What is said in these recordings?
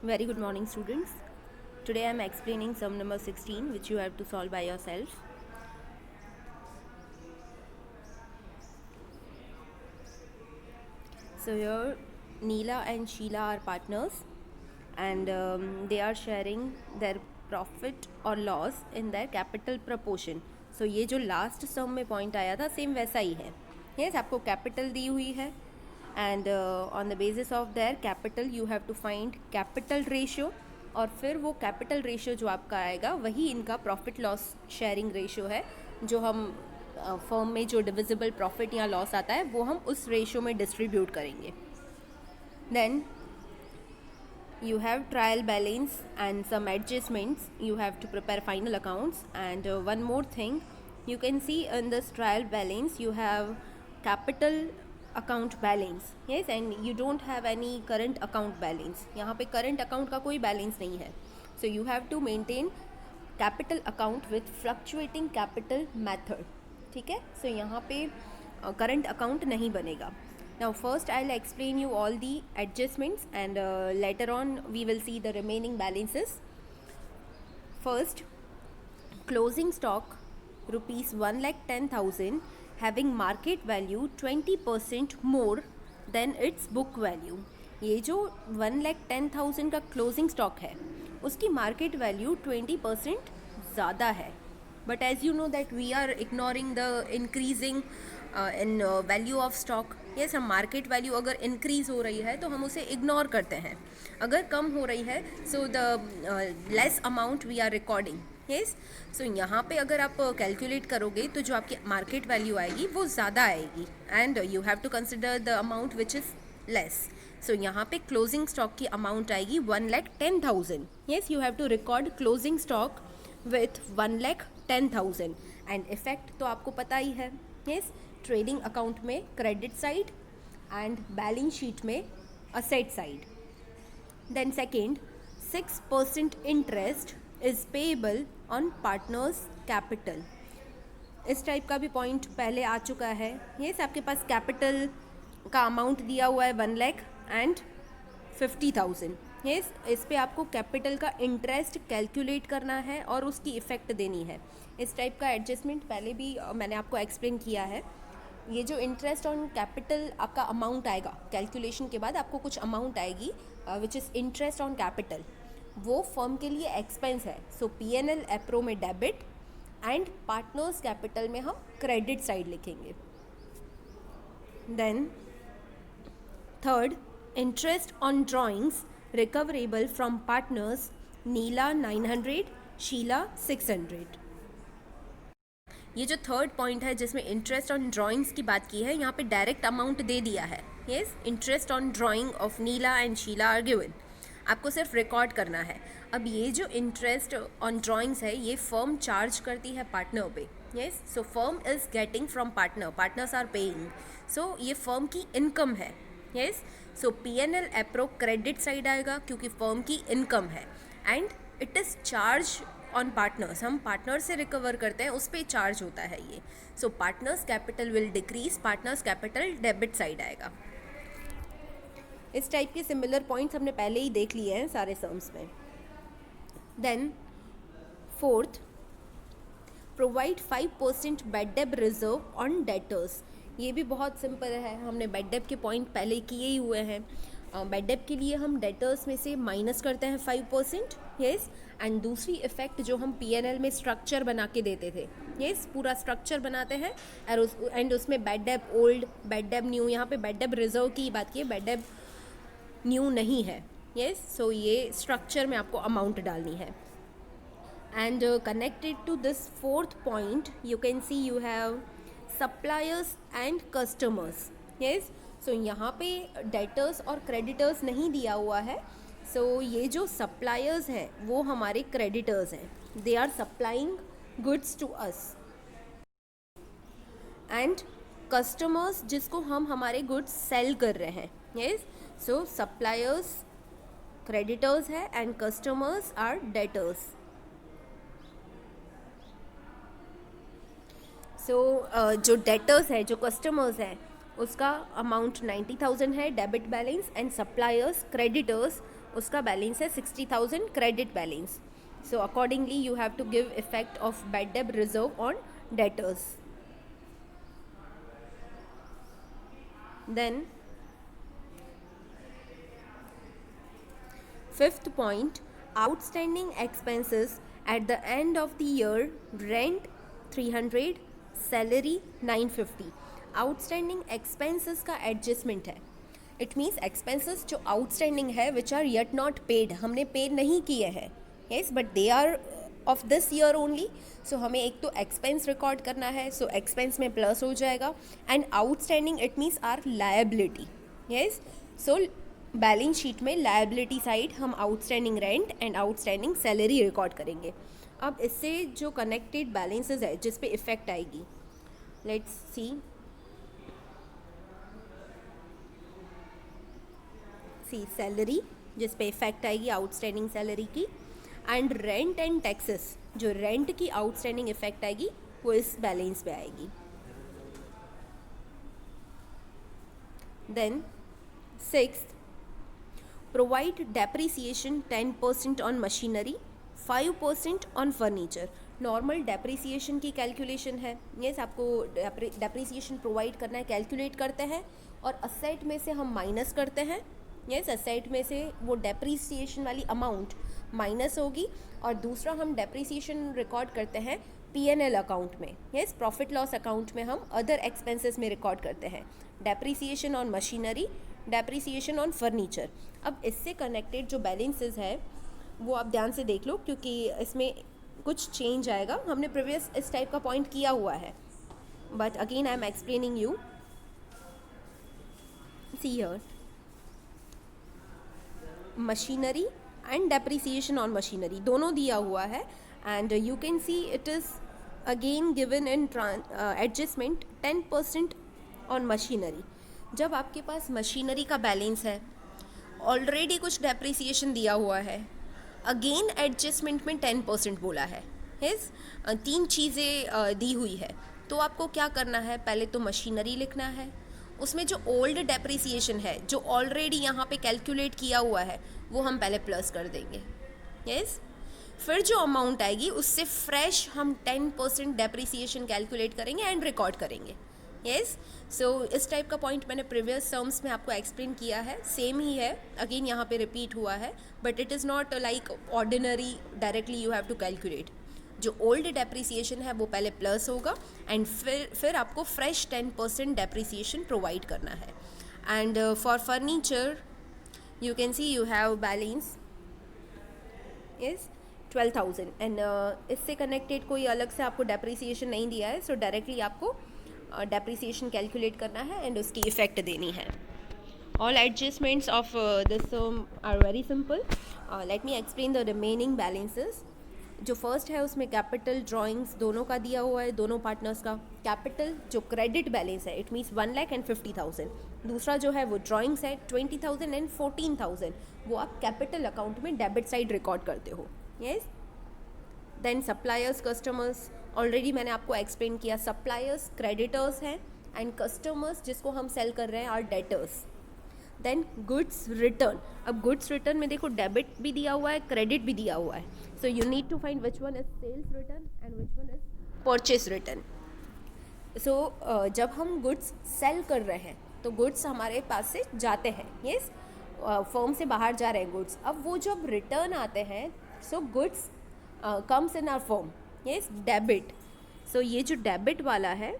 Very good morning, students. Today I am explaining sum number 16, which you have to solve by yourself. So here Neela and Sheila are partners, and they are sharing their profit or loss in their capital proportion. So ये जो last sum में point आया था same वैसा ही है. Yes, आपको capital दी हुई है, and on the basis of their capital you have to find capital ratio, और फिर वो capital ratio जो आपका आएगा वही इनका profit loss sharing ratio है, जो हम फर्म में जो डिविजिबल प्रॉफिट या लॉस आता है वो हम उस रेशियो में डिस्ट्रीब्यूट करेंगे. Then you have trial balance and some adjustments. You have to prepare final accounts, and one more thing, you can see in this trial balance you have capital account balance. Yes, and you don't have any current account balance. यहाँ पे current account का कोई balance नहीं है. So you have to maintain capital account with fluctuating capital method. ठीक है. So यहाँ पे current account नहीं बनेगा. Now first I'll explain you all the adjustments, and later on we will see the remaining balances. First, closing stock rupees 1,10,000 having market value 20% more than its book value. ये जो 1,10,000 का closing stock है उसकी market value 20% ज़्यादा है. But as you know that we are ignoring the increasing in value of stock. Yes, हम market value अगर increase हो रही है तो हम उसे इग्नोर करते हैं. अगर कम हो रही है so the less amount we are recording. Yes, so यहाँ पे अगर आप कैलकुलेट करोगे तो जो आपकी मार्केट वैल्यू आएगी वो ज़्यादा आएगी, and you have to consider the amount which is less. So यहाँ पे क्लोजिंग स्टॉक की अमाउंट आएगी 1,10,000. Yes, you have to record closing stock with 1,10,000. And effect तो आपको पता ही है. यस, ट्रेडिंग अकाउंट में credit side and balance sheet में asset side. Then second, 6% interest is payable on partners capital. इस टाइप का भी पॉइंट पहले आ चुका है. यस, आपके पास कैपिटल का अमाउंट दिया हुआ है 1,50,000. यस, इस पे आपको कैपिटल का इंटरेस्ट कैलकुलेट करना है और उसकी इफ़ेक्ट देनी है. इस टाइप का एडजस्टमेंट पहले भी मैंने आपको एक्सप्लेन किया है. ये जो इंटरेस्ट ऑन कैपिटल आपका अमाउंट आएगा कैलकुलेशन के बाद, आपको कुछ अमाउंट आएगी which is interest on capital, वो फर्म के लिए एक्सपेंस है. सो P&L एप्रो में डेबिट एंड पार्टनर्स कैपिटल में हम क्रेडिट साइड लिखेंगे. Then third, interest on drawings recoverable from partners, Neela 900, Sheela 600. ये जो थर्ड पॉइंट है जिसमें इंटरेस्ट ऑन ड्राइंग्स की बात की है, यहाँ पे डायरेक्ट अमाउंट दे दिया है. Yes, interest on drawing of Neela and Sheela are given. आपको सिर्फ रिकॉर्ड करना है. अब ये जो इंटरेस्ट ऑन ड्राइंग्स है ये फर्म चार्ज करती है पार्टनर पे. Yes, so firm is getting from partner, partners are paying. So ये फर्म की इनकम है. Yes, so P&L appro credit side आएगा क्योंकि फर्म की इनकम है, and it is charge on partners. हम पार्टनर से रिकवर करते हैं, उस पर चार्ज होता है ये. So partners capital will decrease, partners capital debit side आएगा. इस टाइप के सिमिलर पॉइंट्स हमने पहले ही देख लिए हैं सारे सम्स में. Then fourth, provide 5% bad debt reserve on debtors. ये भी बहुत सिंपल है, हमने बेड डेब के पॉइंट पहले किए ही हुए हैं. बेड डेब के लिए हम डेटर्स में से माइनस करते हैं 5%. यस, एंड दूसरी इफेक्ट जो हम P&L में स्ट्रक्चर बना के देते थे. यस, पूरा स्ट्रक्चर बनाते हैं एंड उसमें बेड डेब ओल्ड, बेड डेब न्यू. यहाँ पे बेड डेब रिजर्व की बात की है, बेड डेब न्यू नहीं है. यस, सो ये स्ट्रक्चर में आपको अमाउंट डालनी है. And connected to this fourth point you can see you have suppliers and customers. Yes, so यहाँ पे डेटर्स और क्रेडिटर्स नहीं दिया हुआ है. सो ये जो सप्लायर्स हैं वो हमारे क्रेडिटर्स हैं. They are supplying goods to us. And customers जिसको हम हमारे गुड्स सेल कर रहे हैं. यस, सो सप्लायर्स क्रेडिटर्स है and customers are debtors. So जो डेटर्स है, जो कस्टमर्स हैं, उसका अमाउंट 90,000 है debit balance, and suppliers creditors उसका बैलेंस है 60,000 credit balance. So accordingly you have to give effect of bad debt reserve on debtors. Then, fifth point, outstanding expenses at the end of the year: rent 300, salary 950. Outstanding expenses का adjustment है. It means expenses जो outstanding है which are yet not paid, हमने pay नहीं किए हैं. Yes, but they are of this year only. So हमें एक तो expense record करना है, so expense में plus हो जाएगा. And outstanding it means our liability. Yes, so balance sheet में लायबिलिटी साइड हम outstanding rent and outstanding salary record करेंगे. अब इससे जो कनेक्टेड बैलेंसेस है जिस पे इफेक्ट आएगी, लेट्स सी सैलरी जिस पे इफेक्ट आएगी आउटस्टैंडिंग सैलरी की, एंड रेंट एंड टैक्सेस जो रेंट की आउटस्टैंडिंग इफेक्ट आएगी वो इस बैलेंस पे आएगी. Then sixth, provide depreciation 10% on machinery, 5% on furniture. Normal depreciation की कैलकुलेशन है. यस, आपको डेप्रिसिएशन प्रोवाइड करना है, कैलकुलेट करते हैं और असेट में से हम माइनस करते हैं. यस, असेट में से वो डेप्रिसिएशन वाली अमाउंट माइनस होगी और दूसरा हम डेप्रिसिएशन रिकॉर्ड करते हैं P&L अकाउंट में. यस, प्रॉफिट लॉस अकाउंट में हम अदर एक्सपेंसेस में रिकॉर्ड करते हैं. Depreciation on machinery, depreciation on furniture. अब इससे कनेक्टेड जो बैलेंसेस है वो आप ध्यान से देख लो क्योंकि इसमें कुछ चेंज आएगा. हमने प्रीवियस इस टाइप का पॉइंट किया हुआ है, but again I am explaining you. See here, machinery and depreciation on machinery दोनों दिया हुआ है and you can see it is again given in adjustment 10% on machinery. जब आपके पास मशीनरी का बैलेंस है, ऑलरेडी कुछ डेप्रिसिएशन दिया हुआ है, अगेन एडजस्टमेंट में 10% बोला है. यस, तीन चीज़ें दी हुई है, तो आपको क्या करना है, पहले तो मशीनरी लिखना है, उसमें जो ओल्ड डेप्रिसिएशन है जो ऑलरेडी यहाँ पे कैलकुलेट किया हुआ है वो हम पहले प्लस कर देंगे. यस, फिर जो अमाउंट आएगी उससे फ्रेश हम 10% डेप्रिसिएशन कैलकुलेट करेंगे एंड रिकॉर्ड करेंगे. यस, सो इस टाइप का पॉइंट मैंने प्रीवियस टर्म्स में आपको एक्सप्लेन किया है, सेम ही है, अगेन यहाँ पे रिपीट हुआ है, but it is not like ordinary directly you have to calculate. जो ओल्ड डेप्रिसिएशन है वो पहले प्लस होगा एंड फिर आपको फ्रेश 10% डेप्रिसिएशन प्रोवाइड करना है. And for furniture you can see you have balance is 12,000 and इससे कनेक्टेड कोई अलग से आपको डेप्रिसिएशन नहीं दिया है, सो डायरेक्टली आपको डेप्रिसिएशन कैलकुलेट करना है एंड उसकी इफ़ेक्ट देनी है. All adjustments of this sum are very simple. Let me explain the remaining balances. जो फर्स्ट है उसमें कैपिटल ड्राइंग्स दोनों का दिया हुआ है, दोनों पार्टनर्स का. कैपिटल जो क्रेडिट बैलेंस है इट मीन्स 1,50,000. दूसरा जो है वो ड्राइंग्स है 20,000 एंड 14,000, वो आप कैपिटल अकाउंट में डेबिट साइड रिकॉर्ड करते हो. Yes, then suppliers customers, already मैंने आपको एक्सप्लेन किया, सप्लायर्स क्रेडिटर्स हैं एंड कस्टमर्स जिसको हम सेल कर रहे हैं are debtors. Then goods return. अब गुड्स रिटर्न में देखो डेबिट भी दिया हुआ है, क्रेडिट भी दिया हुआ है, so you need to find which one is sales return and which one is purchase return. So जब हम गुड्स सेल कर रहे हैं तो गुड्स हमारे पास से जाते हैं. यस, फर्म से बाहर जा रहे हैं गुड्स. अब वो जब रिटर्न आते हैं so goods comes in our firm. Yes, debit. So ये जो डेबिट वाला है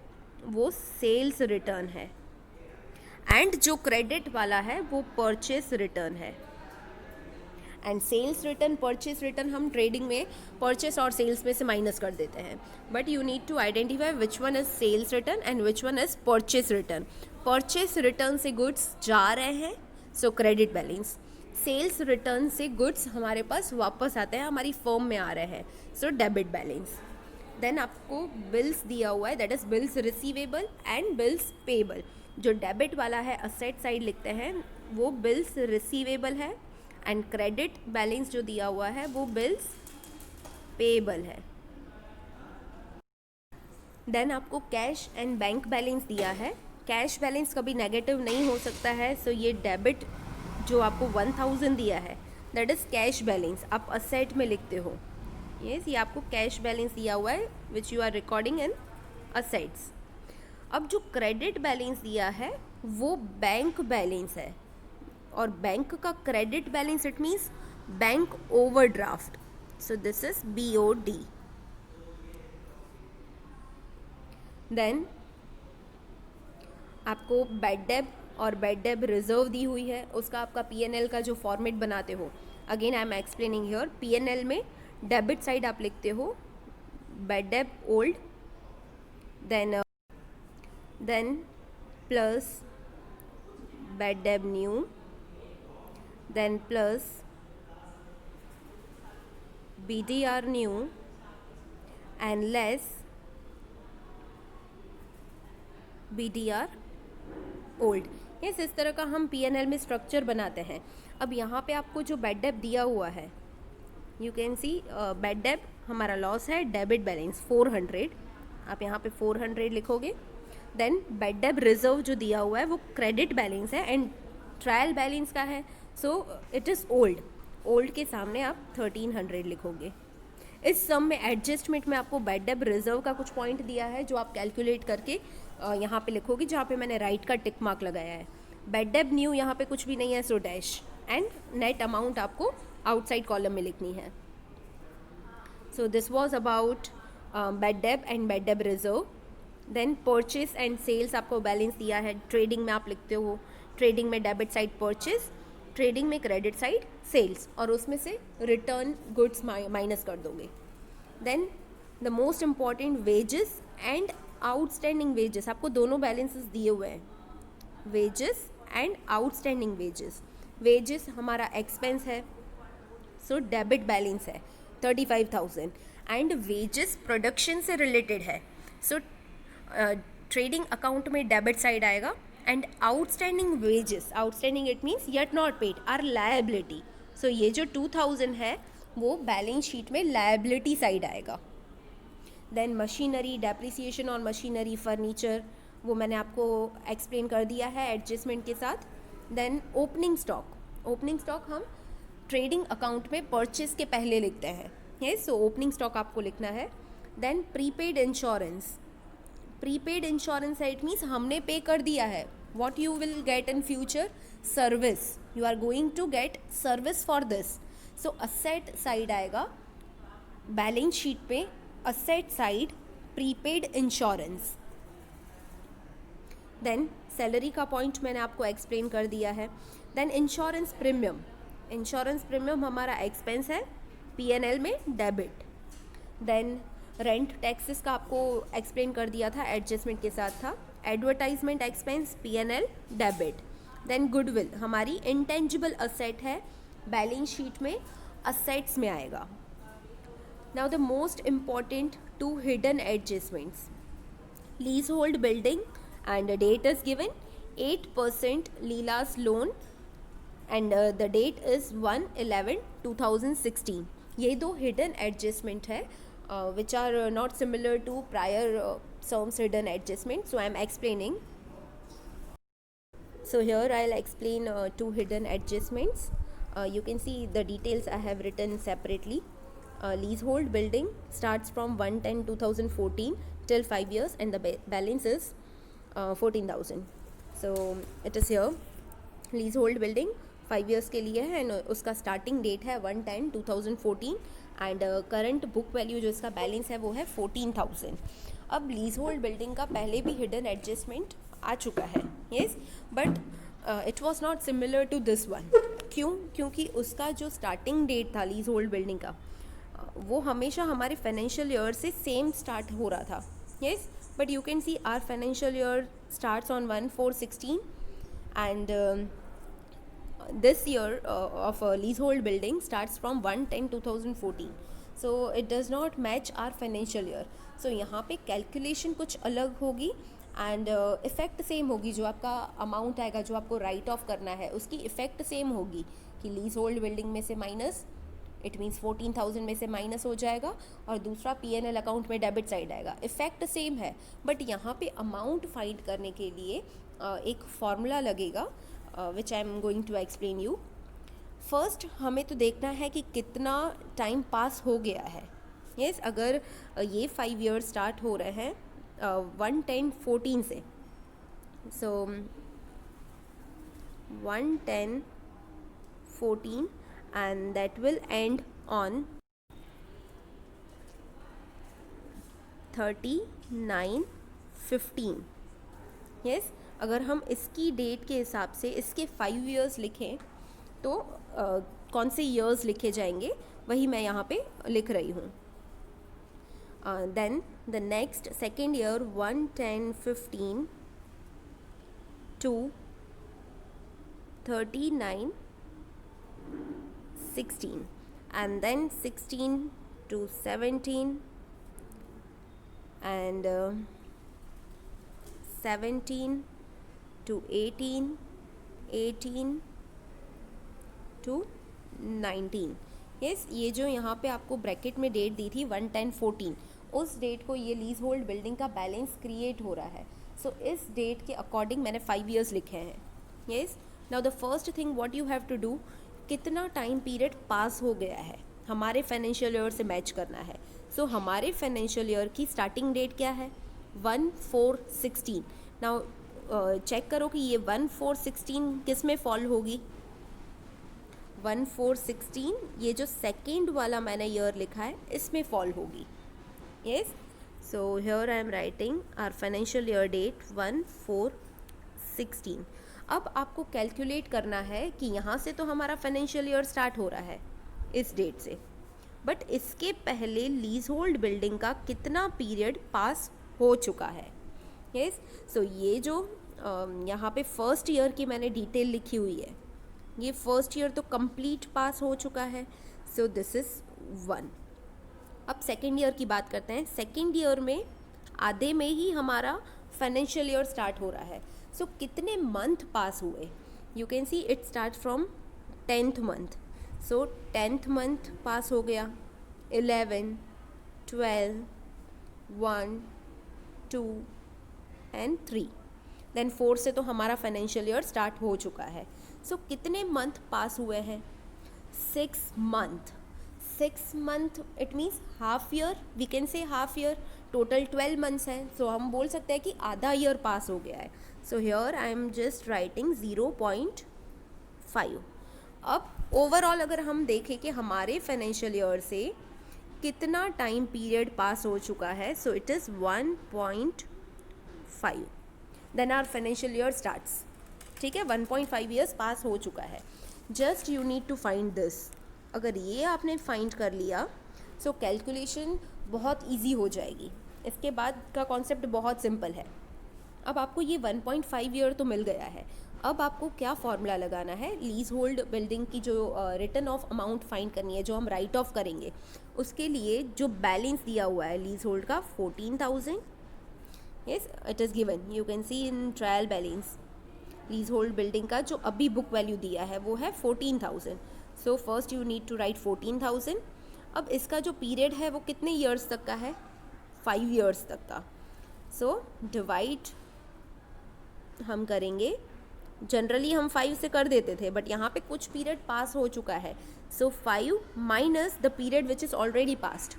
वो सेल्स रिटर्न है एंड जो क्रेडिट वाला है वो परचेस रिटर्न है. And sales return, purchase return हम ट्रेडिंग में परचेस और सेल्स में से माइनस कर देते हैं, but you need to identify which one is sales return and which one is purchase return. Purchase return से गुड्स जा रहे हैं so credit balance. Sales return से गुड्स हमारे पास वापस आते हैं, हमारी फर्म में आ रहे हैं, सो डेबिट बैलेंस. देन आपको बिल्स दिया हुआ है, that is bills receivable and bills payable. जो डेबिट वाला है असेट साइड लिखते हैं वो बिल्स रिसीवेबल है एंड क्रेडिट बैलेंस जो दिया हुआ है वो बिल्स पेबल है. देन आपको कैश एंड बैंक बैलेंस दिया है. कैश बैलेंस कभी नेगेटिव नहीं हो सकता है, सो ये डेबिट जो आपको 1,000 दिया है दैट इज़ कैश बैलेंस, आप असेट में लिखते हो। यस, ये आपको कैश बैलेंस दिया हुआ है which you are recording in assets. अब जो क्रेडिट बैलेंस दिया है वो बैंक बैलेंस है, और बैंक का credit balance it means bank overdraft, so this is BOD। Then आपको बैड डेब और बैड डेब रिजर्व दी हुई है, उसका आपका PNL का जो फॉर्मेट बनाते हो, again I am explaining here, PNL में डेबिट साइड आप लिखते हो bad debt old, then plus bad debt new, then plus BDR new and less BDR old। Yes, इस तरह का हम PNL में स्ट्रक्चर बनाते हैं। अब यहाँ पे आपको जो बैड डेब दिया हुआ है, यू कैन सी बैड डेब हमारा लॉस है, डेबिट बैलेंस 400, आप यहाँ पे 400 लिखोगे। देन बैड डेब रिजर्व जो दिया हुआ है वो क्रेडिट बैलेंस है एंड ट्रायल बैलेंस का है, so it is old, old के सामने आप 1300 लिखोगे। इस सम में एडजस्टमेंट में आपको बैड डेब रिजर्व का कुछ पॉइंट दिया है जो आप कैलकुलेट करके यहाँ पे लिखोगे, जहाँ पे मैंने राइट का टिक मार्क लगाया है। बैड डेब न्यू यहाँ पे कुछ भी नहीं है, so dash, and net amount आपको आउटसाइड कॉलम में लिखनी है। So this was about bad debt and bad debt reserve. Then purchase and sales आपको बैलेंस दिया है, ट्रेडिंग में आप लिखते हो, ट्रेडिंग में डेबिट साइड परचेज, ट्रेडिंग में क्रेडिट साइड सेल्स, और उसमें से रिटर्न गुड्स माइनस कर दोगे। Then the most important wages and outstanding wages, आपको दोनों बैलेंसेस दिए हुए हैं, wages and outstanding wages. Wages हमारा एक्सपेंस है, सो डेबिट बैलेंस है 35,000, एंड वेजेस प्रोडक्शन से रिलेटेड है, सो ट्रेडिंग अकाउंट में डेबिट साइड आएगा। And outstanding wages, outstanding it means yet not paid are liability, so ये जो 2000 है वो बैलेंस शीट में लायबिलिटी साइड आएगा। देन मशीनरी, डेप्रिसिएशन और मशीनरी, फर्नीचर, वो मैंने आपको एक्सप्लेन कर दिया है एडजस्टमेंट के साथ। Then opening stock, opening stock हम ट्रेडिंग अकाउंट में परचेज के पहले लिखते हैं, ये सो ओपनिंग स्टॉक आपको लिखना है। Then prepaid insurance, prepaid insurance है, इट मीन्स हमने पे कर दिया है, what you will get in future, service, you are going to get service for this, so asset side आएगा बैलेंस शीट पे, asset side prepaid insurance. Then salary का point मैंने आपको एक्सप्लेन कर दिया है। Then insurance premium, insurance premium हमारा expense है, PNL में डेबिट। देन रेंट टैक्सेस का आपको एक्सप्लेन कर दिया था, एडजस्टमेंट के साथ था। Advertisement expense PNL debit. Then goodwill हमारी इंटेंजिबल असेट है, बैलेंस शीट में असेट्स में आएगा। Now the most important 2 hidden adjustments, lease hold building and date is given 8% Leela's loan and the date is 1/11/2016। ये 2 हिडन एडजस्टमेंट है which are not similar to prior terms hidden adjustment, so I am explaining. So here I'll explain 2 hidden adjustments. You can see the details I have written separately. Leasehold building starts from 1/10/2014 till 5 years and the balance is 14,000. So it is here, leasehold building 5 years के लिए है and उसका starting date है 1/10/2014 and current book value जो इसका balance है वो है 14,000। अब लीज होल्ड बिल्डिंग का पहले भी हिडन एडजस्टमेंट आ चुका है, yes, but it was not similar to this one. क्यों? क्योंकि उसका जो स्टार्टिंग डेट था लीज होल्ड बिल्डिंग का वो हमेशा हमारे फाइनेंशियल ईयर से सेम स्टार्ट हो रहा था, yes, but you can see our financial year starts on 1/4/16 and this year of a leasehold building starts from 1/10/2014, so it does not match our financial year, so यहाँ पे calculation कुछ अलग होगी and effect same होगी, जो आपका amount आएगा जो आपको राइट ऑफ करना है उसकी इफ़ेक्ट सेम होगी कि लीज होल्ड बिल्डिंग में से माइनस, इट मीन्स 14,000 में से माइनस हो जाएगा और दूसरा PNL अकाउंट में डेबिट साइड आएगा, इफ़ेक्ट सेम है, बट यहाँ पे अमाउंट फाइंड करने के लिए एक फॉर्मूला लगेगा which I am going to explain you. First हमें तो देखना है कि कितना टाइम पास हो गया है। यस, अगर ये 5 ईयर स्टार्ट हो रहे हैं 1-10-14 से, सो 1-10-14 and that will end on 39-15। Yes, अगर हम इसकी डेट के हिसाब से इसके 5 ईयर्स लिखें तो कौन से ईयर्स लिखे जाएंगे वही मैं यहाँ पे लिख रही हूँ। Then the next second year 1-10-15 to 39-16 and then 16-17 and 17-18, 18-19। Yes, ये जो यहाँ पे आपको ब्रैकेट में डेट दी थी 1-10-14, उस डेट को ये लीज होल्ड बिल्डिंग का बैलेंस क्रिएट हो रहा है। सो इस डेट के अकॉर्डिंग मैंने 5 ईयर्स लिखे हैं। Yes, now the first thing what you have to do, कितना टाइम पीरियड पास हो गया है हमारे फाइनेंशियल ईयर से मैच करना है। सो हमारे फाइनेंशियल ईयर की स्टार्टिंग डेट क्या है 1-4-16। नाउ चेक करो कि ये 1-4-16 किस में फॉल होगी। 1-4-16 ये जो सेकेंड वाला मैंने ईयर लिखा है इसमें फॉल होगी। Yes, so here I am writing our financial year date 1-4-16। अब आपको कैलकुलेट करना है कि यहाँ से तो हमारा फाइनेंशियल ईयर स्टार्ट हो रहा है इस डेट से, बट इसके पहले लीज होल्ड बिल्डिंग का कितना पीरियड पास हो चुका है। यस, सो ये जो यहाँ पे फर्स्ट ईयर की मैंने डिटेल लिखी हुई है, ये फर्स्ट ईयर तो कंप्लीट पास हो चुका है। So this is 1। अब सेकेंड ईयर की बात करते हैं। सेकेंड ईयर में आधे में ही हमारा फाइनेंशियल ईयर स्टार्ट हो रहा है। सो कितने मंथ पास हुए, you can see it start from 10th month. So 10th month पास हो गया, 11, 12, 1, 2 एंड 3। देन 4 से तो हमारा फाइनेंशियल ईयर स्टार्ट हो चुका है। सो कितने मंथ पास हुए हैं 6 month. 6 month it means half year, we can say half year. Total 12 months हैं, सो हम बोल सकते हैं कि आधा ईयर पास हो गया है। सो here I am just writing 0.5। अब ओवरऑल अगर हम देखें कि हमारे फाइनेंशियल ईयर से कितना टाइम पीरियड पास हो चुका है, so it is 1.5। Then our financial year starts. ठीक है, 1.5 ईयर्स पास हो चुका है। Just you need to find this. अगर ये आपने फाइंड कर लिया सो कैलकुलेशन बहुत इजी हो जाएगी। इसके बाद का कॉन्सेप्ट बहुत सिंपल है। अब आपको ये 1.5 ईयर तो मिल गया है। अब आपको क्या फॉर्मूला लगाना है, लीज होल्ड बिल्डिंग की जो रिटर्न ऑफ अमाउंट फाइंड करनी है, जो हम राइट ऑफ करेंगे, उसके लिए जो बैलेंस दिया हुआ है लीज होल्ड का 14,000। Yes, it is given, you can C in trial balance. Lease hold building का जो अभी बुक वैल्यू दिया है वो है 14,000। So first you need to write 14,000। अब इसका जो पीरियड है वो कितने ईयर्स तक का है, 5 ईयर्स तक का। सो डिवाइड हम करेंगे, जनरली हम 5 से कर देते थे, बट यहाँ पे कुछ पीरियड पास हो चुका है। सो 5 minus the period which is already passed,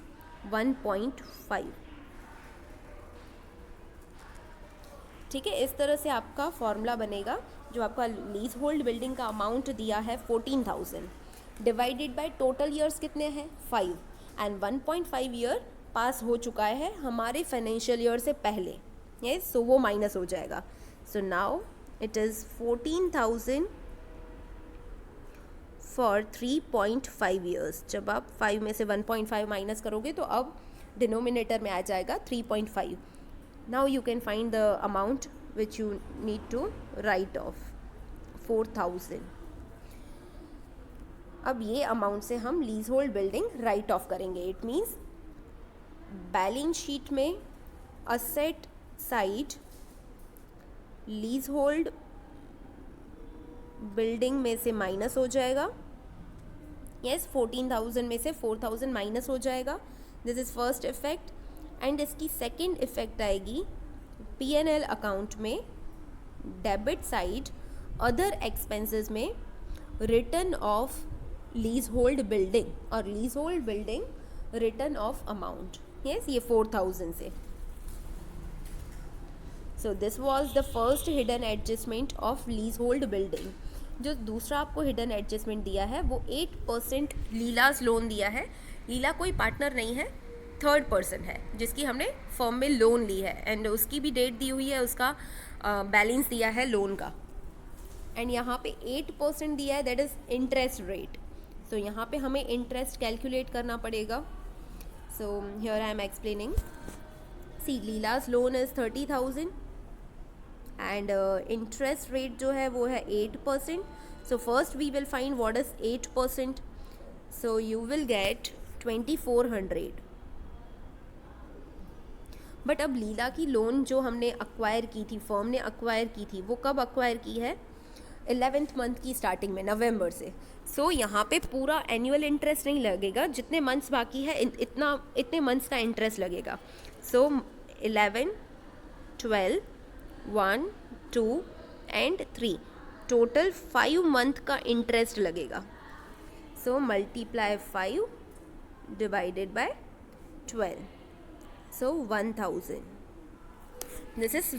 1.5। ठीक है, इस तरह से आपका फॉर्मूला बनेगा। जो आपका लीज होल्ड बिल्डिंग का अमाउंट दिया है 14,000 डिवाइडेड बाय टोटल ईयर्स कितने हैं 5, एंड 1.5 ईयर पास हो चुका है हमारे फाइनेंशियल ईयर से पहले। यस, सो वो माइनस हो जाएगा। So now it is 14,000 for 3.5 years. जब आप 5 में से 1.5 माइनस करोगे तो अब डिनोमिनेटर में आ जाएगा 3.5। Now you can find the amount which you need to write off, 4,000। अब ये अमाउंट से हम lease hold building right of करेंगे। इट मीन्स बैलेंस शीट में asset side lease hold building में से माइनस हो जाएगा। यस, 14,000 में से 4,000 माइनस हो जाएगा। This is first effect. And इसकी सेकेंड इफेक्ट आएगी P&L अकाउंट में डेबिट साइड अदर एक्सपेंसेस में return of lease hold building और lease hold building return of amount, yes ये 4000 से. So this was the first hidden adjustment of lease hold building. जो दूसरा आपको hidden adjustment दिया है वो 8% लीलाज लोन दिया है. लीला कोई पार्टनर नहीं है, थर्ड पर्सन है जिसकी हमने फर्म में लोन ली है एंड उसकी भी डेट दी हुई है, उसका बैलेंस दिया है लोन का. एंड यहाँ पे 8% दिया है, that is interest rate. So यहाँ पे हमें इंटरेस्ट कैलकुलेट करना पड़ेगा. So here I am explaining. See Leela's loan is 30,000 and interest rate जो है वो है 8%. So first we will find what is 8%. So you will get 2400. But अब लीला की लोन जो हमने अक्वायर की थी, फर्म ने अक्वायर की थी, वो कब अक्वायर की है? 11th मंथ की स्टार्टिंग में, नवंबर से. सो यहाँ पे पूरा एनुअल इंटरेस्ट नहीं लगेगा, जितने मंथ्स बाकी है इतने मंथ्स का इंटरेस्ट लगेगा. सो 11, 12, 1, 2 एंड 3, टोटल 5 मंथ का इंटरेस्ट लगेगा. So multiply 5 divided by 12. So 1000. This is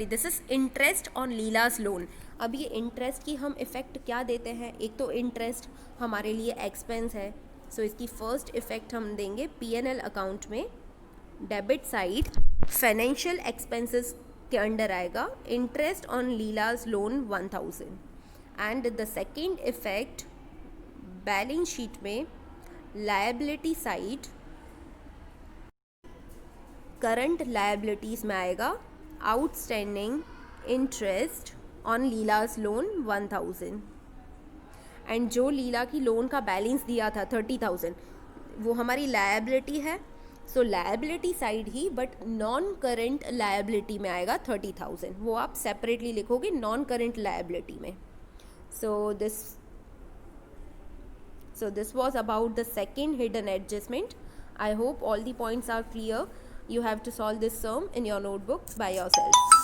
this is interest on Leela's loan. अब ये इंटरेस्ट की हम इफ़ेक्ट क्या देते हैं? एक तो इंटरेस्ट हमारे लिए एक्सपेंस है, सो इसकी फर्स्ट इफ़ेक्ट हम देंगे P&L अकाउंट में. डेबिट साइड फाइनेंशियल एक्सपेंसेस के अंडर आएगा interest on लीलाज loan 1000. And the second effect balance sheet में लायबिलिटी साइड करंट लायबिलिटीज़ में आएगा outstanding interest on लीलाज loan 1000. And जो लीला की लोन का बैलेंस दिया था 30,000 वो हमारी लायबिलिटी है. सो लायबिलिटी साइड ही, बट नॉन करंट लायबिलिटी में आएगा 30,000. वो आप सेपरेटली लिखोगे नॉन करंट लायबिलिटी में. So this was about the second hidden adjustment. I hope all the points are clear. You have to solve this sum in your notebook by yourself.